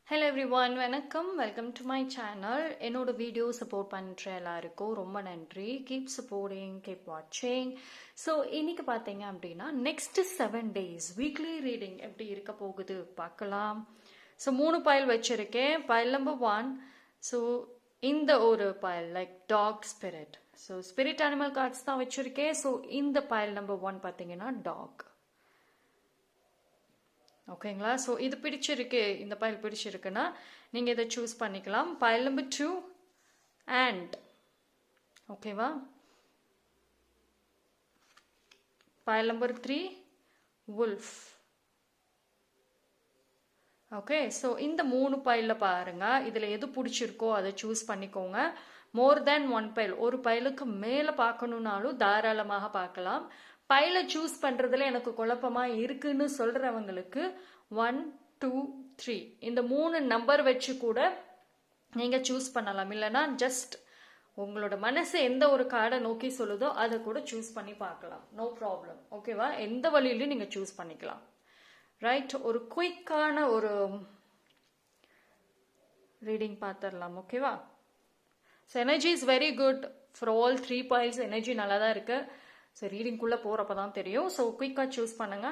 Hello everyone, வணக்கம். Welcome to my channel. என்னோட video support பண்ணுற எல்லாருக்கும் ரொம்ப நன்றி. கீப் சப்போர்ட்டிங், கீப் வாட்சிங். ஸோ இன்னைக்கு பார்த்தீங்க அப்படின்னா நெக்ஸ்ட் 7 days வீக்லி ரீடிங் எப்படி இருக்க போகுது பார்க்கலாம். ஸோ 3 பைல் வச்சுருக்கேன். Pile number 1. ஸோ இந்த ஒரு pile like dog spirit. So spirit animal cards தான் வச்சுருக்கேன். ஸோ இந்த பைல் நம்பர் 1 பார்த்தீங்கன்னா டாக். ஓகேங்களா? ஸோ இது பிடிச்சிருக்கு, இந்த பைல் பிடிச்சிருக்குன்னா நீங்கள் இதை சூஸ் பண்ணிக்கலாம். பைல் நம்பர் 2 அண்ட் ஓகேவா. File number 3 wolf. Okay, so இந்த 3 பைலில் பாருங்க, இதில் எது பிடிச்சிருக்கோ அதை சூஸ் பண்ணிக்கோங்க. மோர் தேன் 1 பைல், ஒரு பைலுக்கு மேலே பார்க்கணுன்னாலும் தாராளமாக பார்க்கலாம். பைலை சூஸ் பண்ணுறதுல எனக்கு குழப்பமாக இருக்குன்னு சொல்கிறவங்களுக்கு 1, 2, 3 இந்த 3 நம்பர் வச்சு கூட நீங்கள் சூஸ் பண்ணலாம். இல்லைனா ஜஸ்ட் உங்களோட மனசு எந்த ஒரு கார்டை நோக்கி சொல்லுதோ அதை கூட சூஸ் பண்ணி பார்க்கலாம். No problem. ஓகேவா? எந்த வழியிலையும் நீங்கள் சூஸ் பண்ணிக்கலாம். ரைட், ஒரு குயிக்கான ஒரு ரீடிங் பார்த்துடலாம். ஓகேவா? So energy is very good for all 3 piles. Energy நல்லா தான் இருக்குது. ஸோ ரீடிங்குள்ளே போகிறப்ப தான் தெரியும். ஸோ குயிக்காக சூஸ் பண்ணுங்க.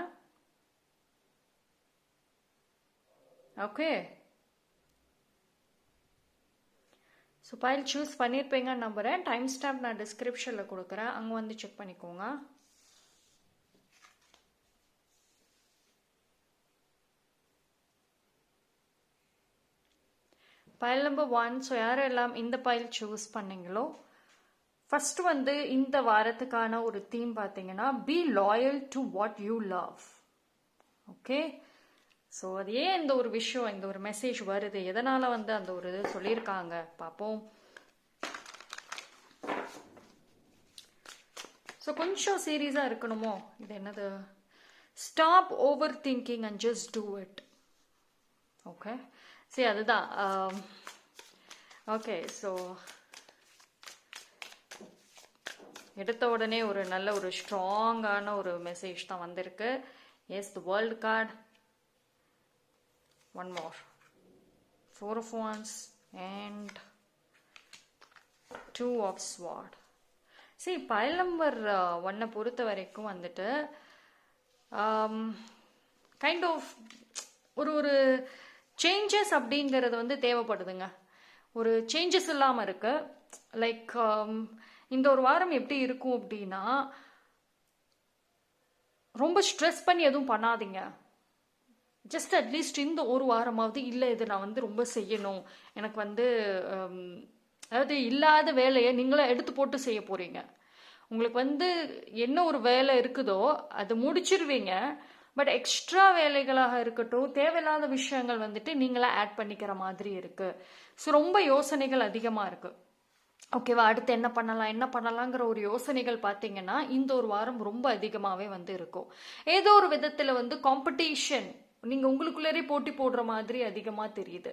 ஓகே, ஸோ பைல் சூஸ் பண்ணியிருப்பீங்கன்னு நம்புகிறேன். டைம் ஸ்டாம்ப் நான் டிஸ்கிரிப்ஷனில் கொடுக்குறேன், அங்கே வந்து செக் பண்ணிக்கோங்க. File number 1. ஸோ யாரெல்லாம் இந்த பைல் சூஸ் பண்ணீங்களோ, ஃபர்ஸ்ட் வந்து இந்த வாரத்துக்கான ஒரு தீம் பார்த்தீங்கன்னா B loyal to what you love. Okay, so அது ஏன் இந்த ஒரு விஷயம், இந்த ஒரு மெசேஜ் வருது, எதனால வந்து அந்த ஒரு இது சொல்லியிருக்காங்க பார்ப்போம். ஸோ கொஞ்சம் சீரியஸாக இருக்கணுமோ, இது என்னது, stop over thinking and just do it. Okay, சரி அதுதான். ஓகே, ஸோ எடுத்த உடனே ஒரு நல்ல ஒரு ஸ்ட்ராங்கான ஒரு மெசேஜ் தான் வந்திருக்கு. Yes, the world card. One more, 4 of Wands and 2 of Swords. சரி, பைல் நம்பர் 1 பொறுத்த வரைக்கும் வந்துட்டு கைண்ட் ஆஃப் ஒரு சேஞ்சஸ் அப்படிங்கிறது வந்து தேவைப்படுதுங்க. ஒரு சேஞ்சஸ் இல்லாமல் இருக்கு. லைக் இந்த ஒரு வாரம் எப்படி இருக்கும் அப்படின்னா, ரொம்ப ஸ்ட்ரெஸ் பண்ணி எதுவும் பண்ணாதீங்க. ஜஸ்ட் அட்லீஸ்ட் இந்த ஒரு வாரமாவது இல்லை இது நான் வந்து ரொம்ப செய்யணும், எனக்கு வந்து அதாவது இல்லாத வேலையை நீங்களே எடுத்து போட்டு செய்ய போகிறீங்க. உங்களுக்கு வந்து என்ன ஒரு வேலை இருக்குதோ அதை முடிச்சிருவீங்க. பட் எக்ஸ்ட்ரா வேலைகளாக இருக்கட்டும், தேவையில்லாத விஷயங்கள் வந்துட்டு நீங்களே ஆட் பண்ணிக்கிற மாதிரி இருக்குது. ஸோ ரொம்ப யோசனைகள் அதிகமாக இருக்குது. ஓகேவா? அடுத்து என்ன பண்ணலாங்கிற ஒரு யோசனைகள் பார்த்தீங்கன்னா இந்த ஒரு வாரம் ரொம்ப அதிகமாகவே வந்து இருக்கும். ஏதோ ஒரு விதத்தில் வந்து காம்படிஷன், நீங்கள் உங்களுக்குள்ளேயே போட்டி போடுற மாதிரி அதிகமாக தெரியுது.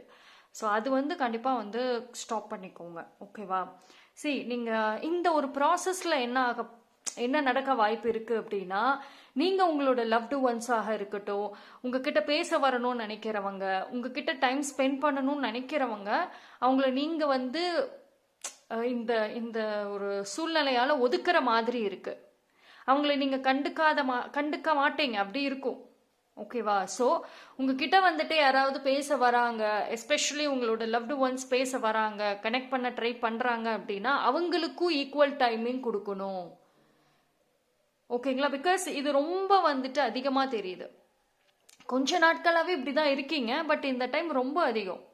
ஸோ அது வந்து கண்டிப்பாக வந்து ஸ்டாப் பண்ணிக்கோங்க. ஓகேவா? சரி, நீங்கள் இந்த ஒரு ப்ராசஸில் என்ன நடக்க வாய்ப்பு இருக்குது அப்படின்னா, நீங்கள் உங்களோட லவ்டு ஒன்ஸாக இருக்கட்டும், உங்ககிட்ட பேச வரணும்னு நினைக்கிறவங்க, உங்ககிட்ட டைம் ஸ்பெண்ட் பண்ணணும்னு நினைக்கிறவங்க, அவங்கள நீங்கள் வந்து இந்த இந்த ஒரு சூழ்நிலையால் ஒதுக்குற மாதிரி இருக்கு. அவங்கள நீங்கள் கண்டுக்க மாட்டீங்க, அப்படி இருக்கும். ஓகேவா? ஸோ உங்ககிட்ட வந்துட்டு யாராவது பேச வராங்க, எஸ்பெஷலி உங்களோட லவ்டு ஒன்ஸ் பேச வராங்க, கனெக்ட் பண்ண ட்ரை பண்ணுறாங்க அப்படின்னா அவங்களுக்கும் ஈக்குவல் டைமிங் கொடுக்கணும். ஓகேங்களா? பிகாஸ் இது ரொம்ப வந்துட்டு அதிகமாக தெரியுது. கொஞ்ச நாட்களாகவே இப்படி தான் இருக்கீங்க, பட் இந்த டைம் ரொம்ப அதிகம்.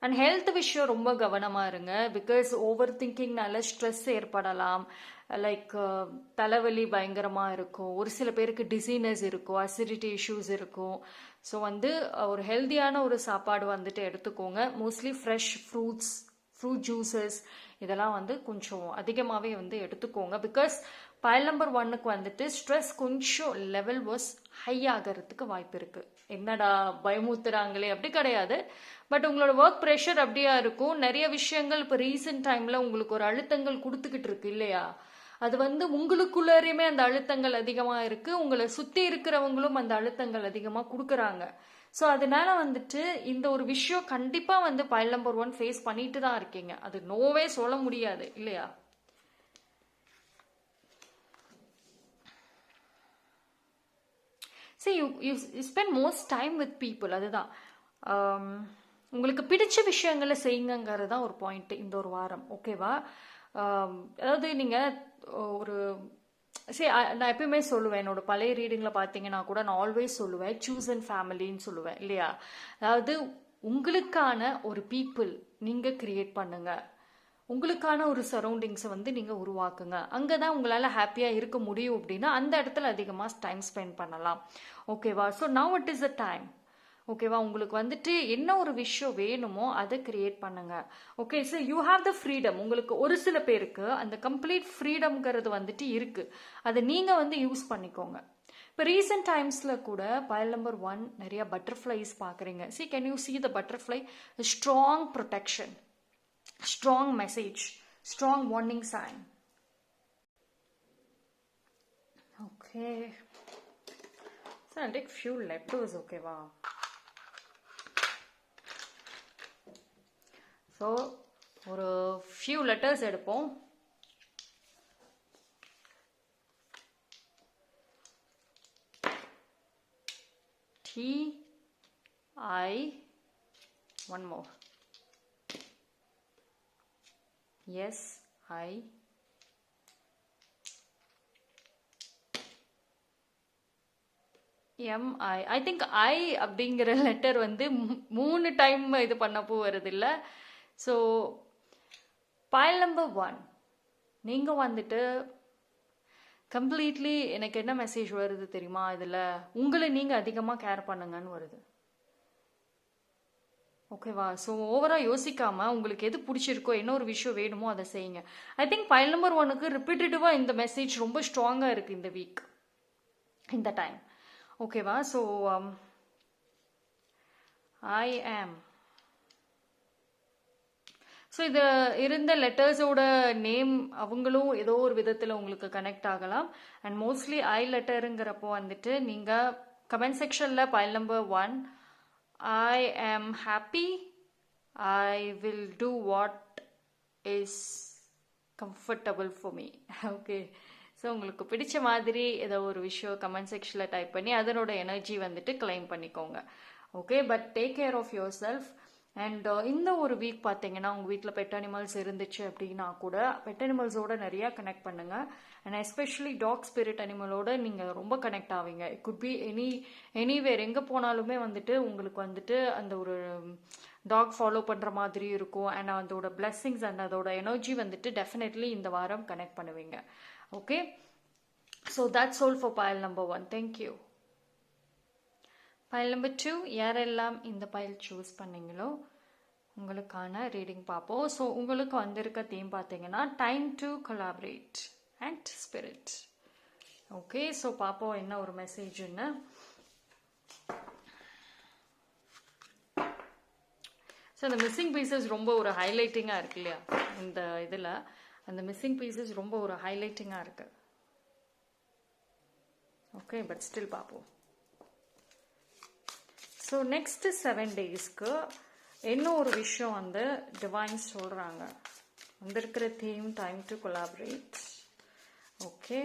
அண்ட் ஹெல்த் விஷயம் ரொம்ப கவனமாக இருங்க. பிகாஸ் ஓவர் திங்கிங்னால ஸ்ட்ரெஸ் ஏற்படலாம். லைக் தலைவலி பயங்கரமாக இருக்கும். ஒரு சில பேருக்கு டிசீனஸ் இருக்கும், அசிடிட்டி இஷ்யூஸ் இருக்கும். ஸோ வந்து ஒரு ஹெல்த்தியான ஒரு சாப்பாடு வந்துட்டு எடுத்துக்கோங்க. மோஸ்ட்லி ஃப்ரெஷ் ஃப்ரூட் ஜூஸஸ் இதெல்லாம் வந்து கொஞ்சம் அதிகமாகவே வந்து எடுத்துக்கோங்க. பிகாஸ் பைல் நம்பர் 1க்கு வந்துட்டு ஸ்ட்ரெஸ் கொஞ்சம் லெவல் வாஸ் ஹை ஆகிறதுக்கு வாய்ப்பு இருக்குது. என்னடா பயமுத்துறாங்களே, அப்படி கிடையாது. பட் உங்களோட ஒர்க் ப்ரெஷர் அப்படியா இருக்கும். நிறைய விஷயங்கள் இப்போ ரீசெண்ட் டைமில் உங்களுக்கு ஒரு அழுத்தங்கள் கொடுத்துக்கிட்டு இருக்கு இல்லையா? அது வந்து உங்களுக்குள்ளேயுமே அந்த அழுத்தங்கள் அதிகமாக இருக்குது. உங்களை சுற்றி இருக்கிறவங்களும் அந்த அழுத்தங்கள் அதிகமாக கொடுக்குறாங்க. ஸோ அதனால வந்துட்டு இந்த ஒரு விஷயம் கண்டிப்பாக வந்து பைல் நம்பர் 1 ஃபேஸ் பண்ணிட்டு தான் இருக்கீங்க. அது நோவே சொல்ல முடியாது இல்லையா? See, you spend most time with people. அதுதான் உங்களுக்கு பிடிச்ச விஷயங்களை செய்யுங்கிறது தான் ஒரு பாயிண்ட் இந்த ஒரு வாரம். ஓகேவா? அதாவது நீங்கள் ஒரு சரி, நான் எப்பயுமே சொல்லுவேன், என்னோட பழைய ரீடிங்கில் பார்த்தீங்கன்னா கூட நான் ஆல்வேஸ் சொல்லுவேன் சூஸ் அண்ட் ஃபேமிலின்னு சொல்லுவேன் இல்லையா? அதாவது உங்களுக்கான ஒரு பீப்புள் நீங்கள் கிரியேட் பண்ணுங்க, உங்களுக்கான ஒரு சரௌண்டிங்ஸை வந்து நீங்கள் உருவாக்குங்க. அங்கே தான் உங்களால் ஹாப்பியாக இருக்க முடியும். அப்படின்னா அந்த இடத்துல அதிகமாக டைம் ஸ்பெண்ட் பண்ணலாம். ஓகேவா? So now it is the time. ஓகேவா? உங்களுக்கு வந்துட்டு என்ன ஒரு விஷயம் வேணுமோ அதை கிரியேட் பண்ணுங்க. Okay, so you have the freedom. உங்களுக்கு ஒரு சில பேருக்கு அந்த கம்ப்ளீட் ஃப்ரீடம்ங்கிறது வந்துட்டு இருக்கு. அதை நீங்கள் வந்து யூஸ் பண்ணிக்கோங்க. இப்போ ரீசெண்ட் டைம்ஸில் கூட பைல் நம்பர் 1 நிறைய பட்டர்ஃப்ளைஸ் பார்க்குறீங்க. C, can you see the butterfly? Strong protection, strong message, strong warning sign. Okay, so I'll take few letters. Okay, wow. So ஒரு few letters எடுப்போம். T I, one more. Yes, I. MI. I think I அப்படிங்கிற letter வந்து 3 time இது பண்ணப்போ வருது இல்லை? So file number 1 நீங்கள் வந்துட்டு கம்ப்ளீட்லி எனக்கு என்ன மெசேஜ் வருது தெரியுமா? இதில் உங்களை நீங்கள் அதிகமாக கேர் பண்ணுங்கன்னு வருது. ஓகேவா? ஸோ ஓவராக யோசிக்காமல் உங்களுக்கு எது பிடிச்சிருக்கோ, என்ன ஒரு விஷயம் வேணுமோ அதை செய்யுங்க. ஐ திங்க் பைல் நம்பர் 1க்கு ரிப்பீட்டடிவாக இந்த மெசேஜ் ரொம்ப ஸ்ட்ராங்காக இருக்குது இந்த வீக், இந்த டைம். ஓகேவா? ஸோ ஐ ஆம். ஸோ இது இருந்த லெட்டர்ஸோட நேம் அவங்களும் ஏதோ ஒரு விதத்தில் உங்களுக்கு கனெக்ட் ஆகலாம். அண்ட் மோஸ்ட்லி ஐ லெட்டருங்கிறப்போ வந்துட்டு நீங்கள் கமெண்ட் செக்ஷனில் file number 1 I am happy, I will do what is comfortable for me. Okay, so உங்களுக்கு பிடிச்ச மாதிரி ஏதோ ஒரு விஷயம் கமெண்ட் செக்ஷனில் டைப் பண்ணி அதனோட எனர்ஜி வந்துட்டு கிளைம் பண்ணிக்கோங்க. Okay, but take care of yourself. And இந்த ஒரு வீக் பார்த்தீங்கன்னா உங்கள் வீட்டில் பெட் அனிமல்ஸ் இருந்துச்சு அப்படின்னா கூட பெட் அனிமல்ஸோட நிறையா கனெக்ட் பண்ணுங்கள். அண்ட் எஸ்பெஷலி டாக் ஸ்பிரிட் அனிமலோட நீங்கள் ரொம்ப கனெக்ட் ஆவீங்க. இட் குட் பி எனிவேர், எங்கே போனாலுமே வந்துட்டு உங்களுக்கு வந்துட்டு அந்த ஒரு டாக் ஃபாலோ பண்ணுற மாதிரி இருக்கும். அண்ட் அதோட பிளெஸ்ஸிங்ஸ் அண்ட் அதோட எனர்ஜி வந்துட்டு டெஃபினெட்லி இந்த வாரம் கனெக்ட் பண்ணுவீங்க. Okay, so that's all for file number 1. Thank you. File number 2 யாரெல்லாம் இந்த பைல் சூஸ் பண்ணீங்களோ உங்களுக்கான ரீடிங் பார்ப்போம். ஸோ உங்களுக்கு வந்திருக்க தீம் பார்த்தீங்கன்னா time to collaborate and spirit. Okay, so பார்ப்போம் என்ன ஒரு மெசேஜ்னு. ஸோ அந்த மிஸ்ஸிங் பீசஸ் ரொம்ப ஒரு ஹைலைட்டிங்காக இருக்கு இல்லையா? இந்த இதில் அந்த மிஸ்ஸிங் பீசஸ் ரொம்ப ஒரு ஹைலைட்டிங்காக இருக்கு. ஓகே, பட் ஸ்டில் பார்ப்போம். ஸோ நெக்ஸ்ட் 7 டேஸ்க்கு என்ன ஒரு விஷயம் வந்து டிவைன் சொல்கிறாங்க. வந்திருக்கிற theme time to collaborate. Okay,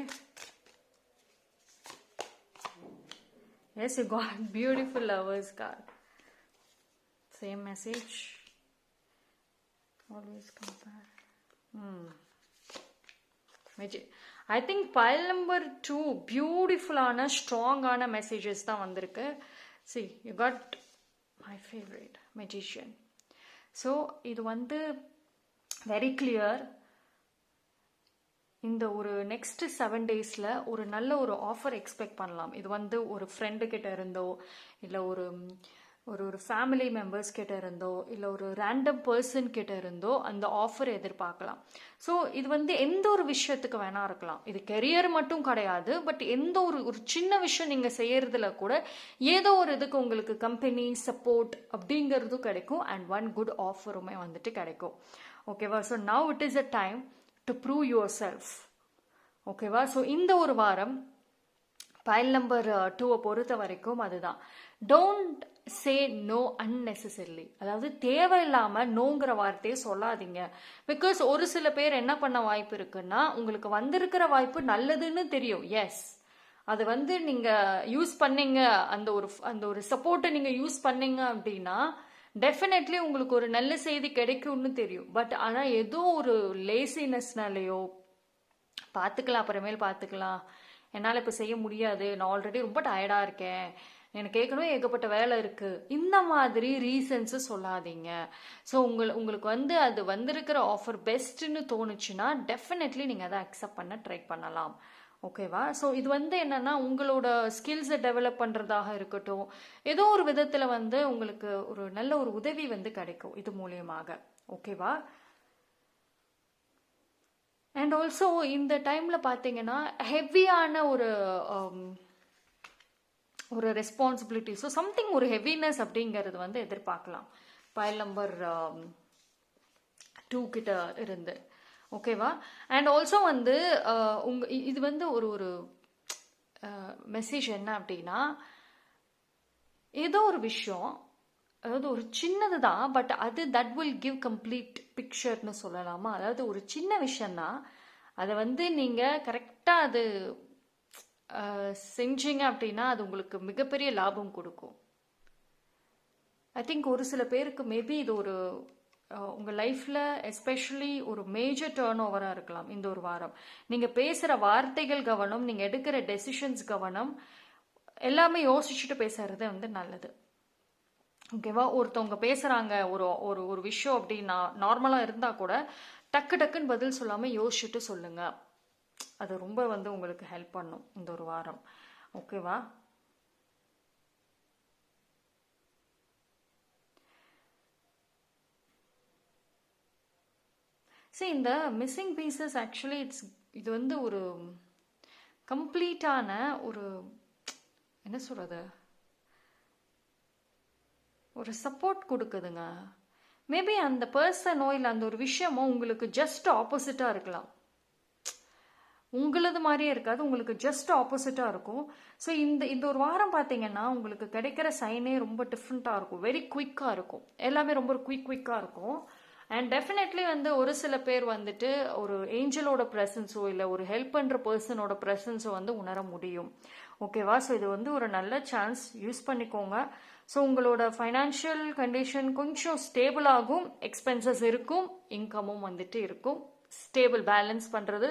yes, you got beautiful lovers card. Same message always compare. I think pile number 2 பியூட்டிஃபுல்லான ஸ்ட்ராங்கான மெசேஜஸ் தான் வந்திருக்கு. See, you got my favorite magician. So இது வந்து வெரி கிளியர். இந்த ஒரு நெக்ஸ்ட் 7 டேஸில் ஒரு நல்ல ஒரு ஆஃபர் எக்ஸ்பெக்ட் பண்ணலாம். இது வந்து ஒரு ஃப்ரெண்டு கிட்ட இருந்தோ, இல்லை ஒரு ஒரு ஃபேமிலி மெம்பர்ஸ் கிட்ட இருந்தோ, இல்லை ஒரு ரேண்டம் பர்சன் கிட்ட இருந்தோ அந்த ஆஃபர் எதிர்பார்க்கலாம். ஸோ இது வந்து எந்த ஒரு விஷயத்துக்கு வேணா இருக்கலாம். இது கெரியர் மட்டும் கிடையாது. பட் எந்த ஒரு சின்ன விஷயம் நீங்கள் செய்யறதுல கூட ஏதோ ஒரு இதுக்கு உங்களுக்கு கம்பெனி சப்போர்ட் அப்படிங்கிறதும் கிடைக்கும். அண்ட் ஒன் குட் ஆஃபருமே வந்துட்டு கிடைக்கும். ஓகேவா? So now it is a time to prove yourself. ஓகேவா? ஸோ இந்த ஒரு வாரம் பைல் நம்பர் 2 பொறுத்த வரைக்கும் அதுதான். Don't say no unnecessarily. அதாவது தேவையில்லாம நோங்கிற வார்த்தையை சொல்லாதீங்க. பிகாஸ் ஒரு சில பேர் என்ன பண்ண வாய்ப்பு இருக்குன்னா, உங்களுக்கு வந்திருக்கிற வாய்ப்பு நல்லதுன்னு தெரியும், எஸ். அது வந்து நீங்க யூஸ் பண்ணீங்க, அந்த ஒரு சப்போர்ட்டை நீங்க யூஸ் பண்ணீங்க அப்படின்னா டெஃபினெட்லி உங்களுக்கு ஒரு நல்ல செய்தி கிடைக்கும்னு தெரியும். பட் ஆனா ஏதோ ஒரு லேசினஸ்னாலேயோ, பார்த்துக்கலாம் அப்புறமேல் பார்த்துக்கலாம், என்னால் இப்போ செய்ய முடியாது, நான் ஆல்ரெடி ரொம்ப டயர்டாக இருக்கேன், எனக்கு ஏற்கனவே ஏகப்பட்ட வேலை இருக்குது, இந்த மாதிரி ரீசன்ஸு சொல்லாதீங்க. ஸோ உங்களுக்கு வந்து அது வந்திருக்கிற ஆஃபர் பெஸ்ட்டுன்னு தோணுச்சுன்னா டெஃபினெட்லி நீங்கள் அதை அக்செப்ட் பண்ண ட்ரை பண்ணலாம். ஓகேவா? ஸோ இது வந்து என்னன்னா உங்களோட ஸ்கில்ஸை டெவலப் பண்ணுறதாக இருக்கட்டும், ஏதோ ஒரு விதத்தில் வந்து உங்களுக்கு ஒரு நல்ல ஒரு உதவி வந்து கிடைக்கும் இது மூலியமாக. ஓகேவா? அண்ட் ஆல்சோ இந்த டைமில் பார்த்தீங்கன்னா ஹெவியான ஒரு ரெஸ்பான்சிபிலிட்டி, ஸோ சம்திங் ஒரு ஹெவினஸ் அப்படிங்கிறது வந்து எதிர்பார்க்கலாம் பைல் நம்பர் 2 கிட்ட இருந்து. ஓகேவா? அண்ட் ஆல்சோ வந்து இது வந்து ஒரு மெசேஜ் என்ன அப்படின்னா, ஏதோ ஒரு விஷயம், அதாவது ஒரு சின்னது தான், பட் அது தட் வில் கிவ் கம்ப்ளீட் பிக்சர்னு சொல்லலாமா? அதாவது ஒரு சின்ன விஷயம்னா அதை வந்து நீங்கள் கரெக்டாக அது செஞ்சீங்க அப்படின்னா அது உங்களுக்கு மிகப்பெரிய லாபம் கொடுக்கும். ஐ திங்க் ஒரு சில பேருக்கு மேபி இது ஒரு உங்கள் லைஃப்பில் எஸ்பெஷலி ஒரு மேஜர் டேர்ன் ஓவராக இருக்கலாம் இந்த ஒரு வாரம். நீங்கள் பேசுகிற வார்த்தைகள் கவனம், நீங்கள் எடுக்கிற டெசிஷன்ஸ் கவனம், எல்லாமே யோசிச்சுட்டு பேசுறது வந்து நல்லது. ஓகேவா? ஒருத்தவங்க பேசுகிறாங்க ஒரு விஷயம் அப்படின்னா நார்மலாக இருந்தால் கூட டக்கு டக்குன்னு பதில் சொல்லாமல் யோசிச்சுட்டு சொல்லுங்கள். அது ரொம்ப வந்து உங்களுக்கு ஹெல்ப் பண்ணும் இந்த ஒரு வாரம். ஓகேவா? சரி, இந்த மிஸ்ஸிங் பீசஸ் ஆக்சுவலி இது வந்து ஒரு கம்ப்ளீட்டான ஒரு என்ன சொல்கிறது, ஒரு சப்போர்ட் கொடுக்குதுங்க. மேபி அந்த பர்சனோ இல்லை அந்த ஒரு விஷயமோ உங்களுக்கு ஜஸ்ட் ஆப்போசிட்டாக இருக்கலாம். உங்களது மாதிரியே இருக்காது, உங்களுக்கு ஜஸ்ட் ஆப்போசிட்டாக இருக்கும். ஸோ இந்த ஒரு வாரம் பார்த்தீங்கன்னா உங்களுக்கு கிடைக்கிற சைனே ரொம்ப டிஃப்ரெண்ட்டாக இருக்கும், வெரி குயிக்காக இருக்கும், எல்லாமே ரொம்ப குயிக்காக இருக்கும். அண்ட் டெஃபினெட்லி வந்து ஒரு சில பேர் வந்துட்டு ஒரு ஏஞ்சலோட ப்ரெசன்ஸோ இல்லை ஒரு ஹெல்ப் பண்ணுற பர்சனோட ப்ரெசன்ஸோ வந்து உணர முடியும். ஓகேவா? ஸோ இது வந்து ஒரு நல்ல சான்ஸ், யூஸ் பண்ணிக்கோங்க. ஸோ உங்களோட ஃபைனான்ஷியல் கண்டிஷன் கொஞ்சம் ஸ்டேபிள் ஆகும், எக்ஸ்பென்சஸ் இருக்கும், இன்கமும் வந்துட்டு இருக்கும். ஸ்டேபிள் பேலன்ஸ் பண்ணுறது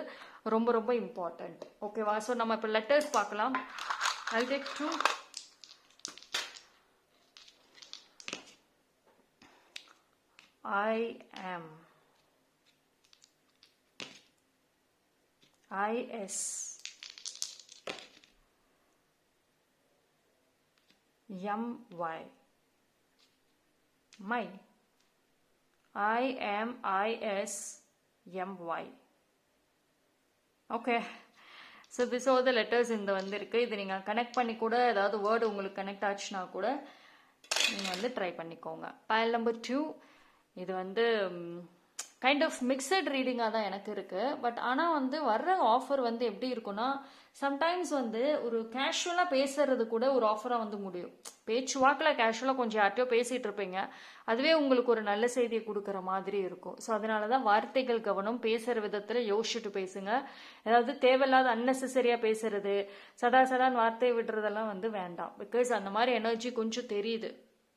ரொம்ப ரொம்ப இம்பார்ட்டண்ட். ஓகேவா? ஸோ நம்ம இப்போ லெட்டர்ஸ் பார்க்கலாம். I'll take 2. I am, IS, MY, my, I am, IS, MY. Okay, so this R the letters இந்த வந்து இருக்குது. இது நீங்கள் கனெக்ட் பண்ணி கூட ஏதாவது வேர்டு உங்களுக்கு கனெக்ட் ஆச்சுன்னா கூட நீங்கள் வந்து ட்ரை பண்ணிக்கோங்க. பைல் நம்பர் 2 இது வந்து கைண்ட் ஆஃப் மிக்சட் ரீடிங்காக தான் எனக்கு இருக்குது. பட் ஆனால் வந்து வர்ற ஆஃபர் வந்து எப்படி இருக்குன்னா, சம்டைம்ஸ் வந்து ஒரு கேஷுவலாக பேசுறது கூட ஒரு ஆஃபராக வந்து முடியும். பேச்சு வாக்கில் கேஷுவலாக கொஞ்சம் யார்ட்டையோ பேசிகிட்டு இருப்பீங்க, அதுவே உங்களுக்கு ஒரு நல்ல செய்தியை கொடுக்குற மாதிரி இருக்கும். ஸோ அதனால தான் வார்த்தைகள் கவனம், பேசுகிற விதத்தில் யோசிச்சுட்டு பேசுங்க. ஏதாவது தேவையில்லாத அன்னெசரியாக பேசுறது, சடான்னு வார்த்தையை விடுறதெல்லாம் வந்து வேண்டாம். பிகாஸ் அந்த மாதிரி எனர்ஜி கொஞ்சம் தெரியுது.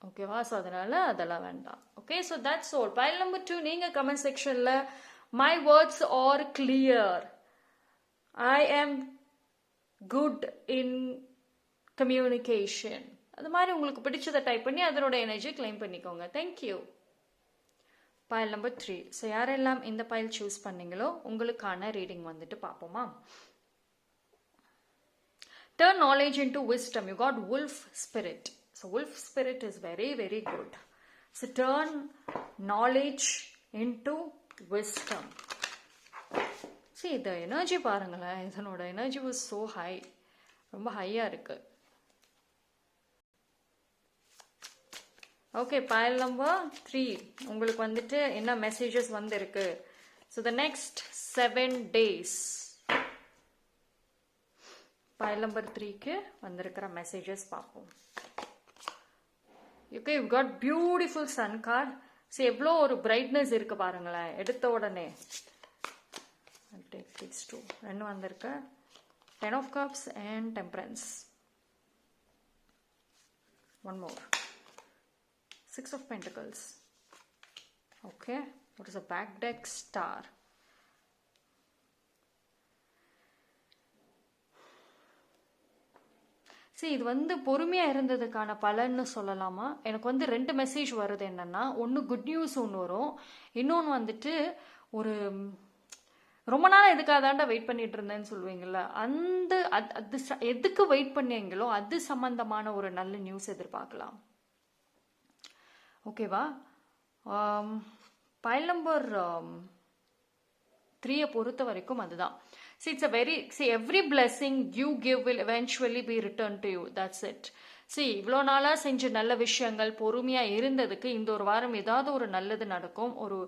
ஓகேவா? ஸோ அதனால அதெல்லாம் வேண்டாம். Okay, so that's all. File number 2 நீங்கள் கமெண்ட் செக்ஷனில் மை வேர்ட்ஸ் ஆர் கிளியர், ஐ ஆம் குட் இன் கம்யூனிகேஷன், அது மாதிரி உங்களுக்கு பிடிச்சதை டைப் பண்ணி அதனோட எனர்ஜி கிளைம் பண்ணிக்கோங்க. தேங்க்யூ. File number 3. ஸோ யாரெல்லாம் இந்த பைல் சூஸ் பண்ணீங்களோ உங்களுக்கான ரீடிங் வந்துட்டு பார்ப்போமா? Turn knowledge into wisdom. You got wolf spirit. So wolf spirit is very, very good. So turn knowledge into wisdom. See, the energy பாருங்களேன், இதனோட energy was so high. ரொம்ப ஹையாக இருக்கு. ஓகே, பைல் நம்பர் 3 உங்களுக்கு வந்துட்டு என்ன மெசேஜஸ் வந்து இருக்கு. So the next 7 days file number 3க்கு வந்திருக்கிற மெசேஜஸ் பார்ப்போம். Okay, you got beautiful sun card. சரி, எவ்வளோ ஒரு பிரைட்னஸ் இருக்கு பாருங்களேன் எடுத்த உடனே. டேக் திஸ் டூ, ரெண்டு வந்திருக்கு. 10 of cups and temperance. One more. 6 of pentacles. Okay, what is a back deck? Star. சரி, இது வந்து பொறுமையாக இருந்ததுக்கான பலன்னு சொல்லலாமா? எனக்கு வந்து 2 மெசேஜ் வருது. என்னென்னா, ஒன்று குட் நியூஸ் ஒன்று வரும், இன்னொன்று வந்துட்டு ஒரு ரொம்ப நாள் எதுக்காதாண்டா வெயிட் பண்ணிட்டு இருந்தேன்னு சொல்லுவீங்கள்ல, அந்த அது எதுக்கு வெயிட் பண்ணீங்களோ அது சம்பந்தமான ஒரு நல்ல நியூஸ் எதிர்பார்க்கலாம். ஓகேவா? பைல் நம்பர் 3 பொறுத்த வரைக்கும் அதுதான். See, it's a very, see, every blessing you give will eventually be returned to you. That's it. See, இவ்வளோ நாளாக செஞ்ச நல்ல விஷயங்கள் பொறுமையாக இருந்ததுக்கு இந்த ஒரு வாரம் ஏதாவது ஒரு நல்லது நடக்கும். ஒரு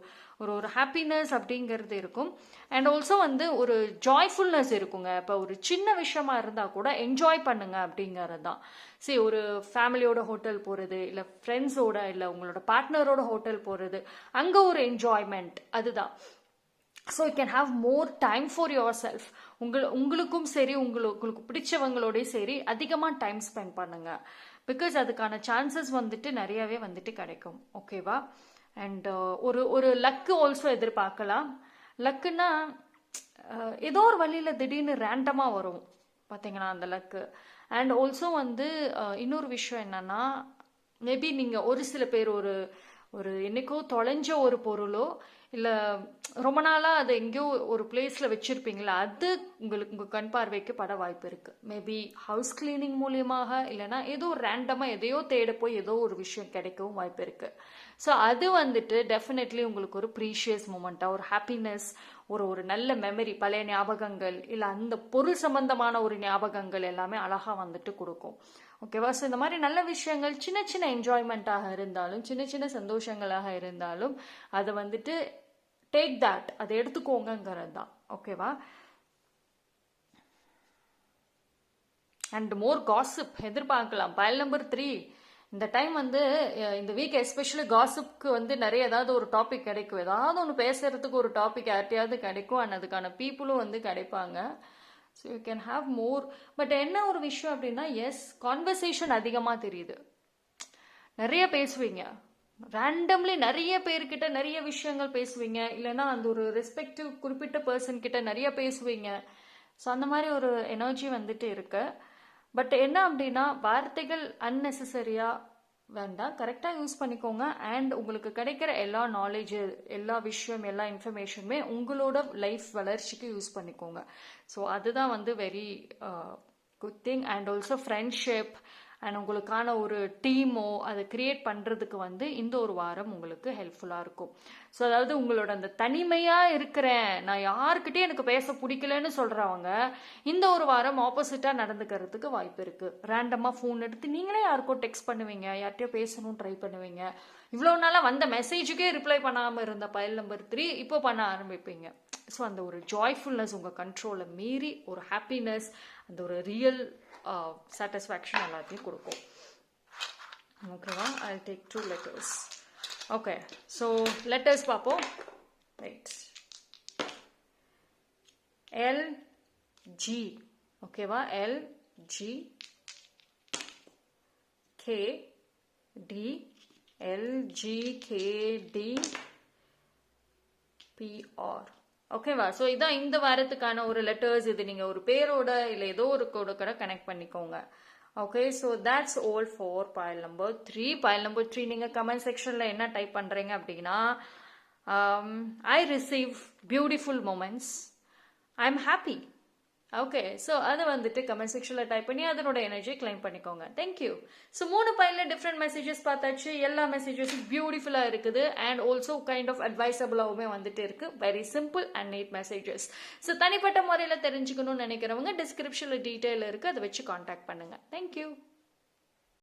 ஒரு ஹாப்பினஸ் அப்படிங்கிறது இருக்கும். அண்ட் ஆல்சோ வந்து ஒரு ஜாய்ஃபுல்னஸ் இருக்குங்க. இப்போ ஒரு சின்ன விஷயமா இருந்தால் கூட என்ஜாய் பண்ணுங்க அப்படிங்கிறது தான். சரி, ஒரு ஃபேமிலியோட ஹோட்டல் போகிறது, இல்லை ஃப்ரெண்ட்ஸோட, இல்லை உங்களோட பார்ட்னரோட ஹோட்டல் போகிறது, அங்கே ஒரு என்ஜாய்மெண்ட், அதுதான். So you can have more time for your self. உங்களுக்கும் சரி, உங்களுக்கு பிடிச்சவங்களோடய சரி அதிகமாக டைம் ஸ்பெண்ட் பண்ணுங்க. பிகாஸ் அதுக்கான சான்சஸ் வந்துட்டு நிறையவே வந்துட்டு கிடைக்கும். ஓகேவா? அண்ட் ஒரு லக்கு ஆல்சோ எதிர்பார்க்கலாம். லக்குன்னா ஏதோ ஒரு வழியில் திடீர்னு ரேண்டமாக வரும் பார்த்தீங்கன்னா அந்த லக்கு. அண்ட் ஆல்சோ வந்து இன்னொரு விஷயம் என்னன்னா, மேபி நீங்கள் ஒரு சில பேர் ஒரு என்னைக்கோ தொலைஞ்ச ஒரு பொருளோ இல்லை ரொம்ப நாளாக அது எங்கேயோ ஒரு பிளேஸில் வச்சுருப்பீங்களா, அது உங்களுக்கு உங்கள் கண் பார்வைக்கு பட வாய்ப்பு இருக்குது. மேபி ஹவுஸ் கிளீனிங் மூலியமாக, இல்லைனா ஏதோ ரேண்டமாக எதையோ தேட போய் ஏதோ ஒரு விஷயம் கிடைக்கவும் வாய்ப்பு இருக்குது. ஸோ அது வந்துட்டு டெஃபினெட்லி உங்களுக்கு ஒரு ப்ரீஷியஸ் மூமெண்ட்டாக, ஒரு ஹாப்பினஸ், ஒரு நல்ல மெமரி, பழைய ஞாபகங்கள், இல்லை அந்த பொருள் சம்பந்தமான ஒரு ஞாபகங்கள் எல்லாமே அழகாக வந்துட்டு கொடுக்கும். ஓகேவா? ஸோ இந்த மாதிரி நல்ல விஷயங்கள் சின்ன சின்ன என்ஜாய்மெண்ட்டாக இருந்தாலும், சின்ன சின்ன சந்தோஷங்களாக இருந்தாலும், அதை வந்துட்டு டேக் தட், அதை எடுத்துக்கோங்கிறது தான். ஓகேவா? அண்ட் மோர் காசிப் எதிர்பார்க்கலாம். பைல் நம்பர் 3 இந்த டைம் வந்து இந்த வீக் எஸ்பெஷலி காசிப்க்கு வந்து நிறைய ஏதாவது ஒரு டாபிக் கிடைக்கும். ஏதாவது ஒன்று பேசுறதுக்கு ஒரு டாபிக் யார்ட்டையாவது கிடைக்கும். அண்ட் அதுக்கான பீப்புளும் வந்து கிடைப்பாங்க. So you can have more. But என்ன ஒரு விஷயம் அப்படின்னா, எஸ், கான்வர்சேஷன் அதிகமாக தெரியுது. நிறைய பேசுவீங்க, ரேண்டம்லி நிறைய பேர்கிட்ட நிறைய விஷயங்கள் பேசுவீங்க, இல்லைன்னா அந்த ஒரு ரெஸ்பெக்டிவ் குறிப்பிட்ட பர்சன் கிட்ட நிறைய பேசுவீங்க. ஸோ அந்த மாதிரி ஒரு எனர்ஜி வந்துட்டு இருக்கு. பட் என்ன அப்படின்னா, வார்த்தைகள் அன்னெசரியாக வேண்டாம், கரெக்டாக யூஸ் பண்ணிக்கோங்க. அண்ட் உங்களுக்கு கிடைக்கிற எல்லா நாலேஜ், எல்லா விஷயம், எல்லா இன்ஃபர்மேஷனுமே உங்களோட லைஃப் வளர்ச்சிக்கு யூஸ் பண்ணிக்கோங்க. ஸோ அதுதான் வந்து very good thing. And also friendship and உங்களுக்கான ஒரு டீமோ அதை கிரியேட் பண்ணுறதுக்கு வந்து இந்த ஒரு வாரம் உங்களுக்கு ஹெல்ப்ஃபுல்லாக இருக்கும். ஸோ அதாவது உங்களோட அந்த தனிமையாக இருக்கிறேன், நான் யாருக்கிட்டே எனக்கு பேச பிடிக்கலன்னு சொல்கிறவங்க இந்த ஒரு வாரம் ஆப்போசிட்டாக நடந்துக்கிறதுக்கு வாய்ப்பு இருக்குது. ரேண்டமாக ஃபோன் எடுத்து நீங்களே யாருக்கோ டெக்ஸ்ட் பண்ணுவீங்க, யார்கிட்டயோ பேசணும் ட்ரை பண்ணுவீங்க. இவ்வளோ நாளாக வந்த மெசேஜுக்கே ரிப்ளை பண்ணாமல் இருந்த பைல் நம்பர் 3 இப்போ பண்ண ஆரம்பிப்பீங்க. ஸோ அந்த ஒரு ஜாய்ஃபுல்னஸ் உங்கள் கண்ட்ரோலை மீறி ஒரு ஹாப்பினஸ், அந்த ஒரு ரியல் சாட்டிஸ்ஃபேக்ஷன் எல்லாத்தையும் கொடுக்கும். ஓகேவா? I take 2 letters. Okay, so letters பார்ப்போம். Right, LG. ஓகேவா? LG KD LGKD PR. ஓகேவா? ஸோ இதான் இந்த வாரத்துக்கான ஒரு லெட்டர்ஸ். இது நீங்கள் ஒரு பேரோட இல்லை ஏதோ ஒரு கூட கனெக்ட் பண்ணிக்கோங்க. Okay, so that's all for file number 3. File number 3 நீங்கள் கமெண்ட் செக்ஷனில் என்ன டைப் பண்ணுறீங்க அப்படின்னா, I receive beautiful moments, I am happy. Okay, so அதை வந்துட்டு கமெண்ட் செக்ஷனில் டைப் பண்ணி அதனோட எனர்ஜியை கிளைம் பண்ணிக்கோங்க. தேங்க்யூ. ஸோ 3 பைலில் டிஃப்ரெண்ட் மெசேஜஸ் பார்த்தாச்சு. எல்லா மெசேஜஸும் பியூட்டிஃபுல்லாக இருக்குது. அண்ட் ஆல்சோ கைண்ட் ஆஃப் அட்வைசபிளாகவுமே வந்துட்டு இருக்கு. Very simple and neat messages. So தனிப்பட்ட முறையில் தெரிஞ்சுக்கணும்னு நினைக்கிறவங்க டிஸ்கிரிப்ஷனில் டீட்டெயில் இருக்குது, அதை வச்சு கான்டாக்ட் பண்ணுங்கள். தேங்க்யூ.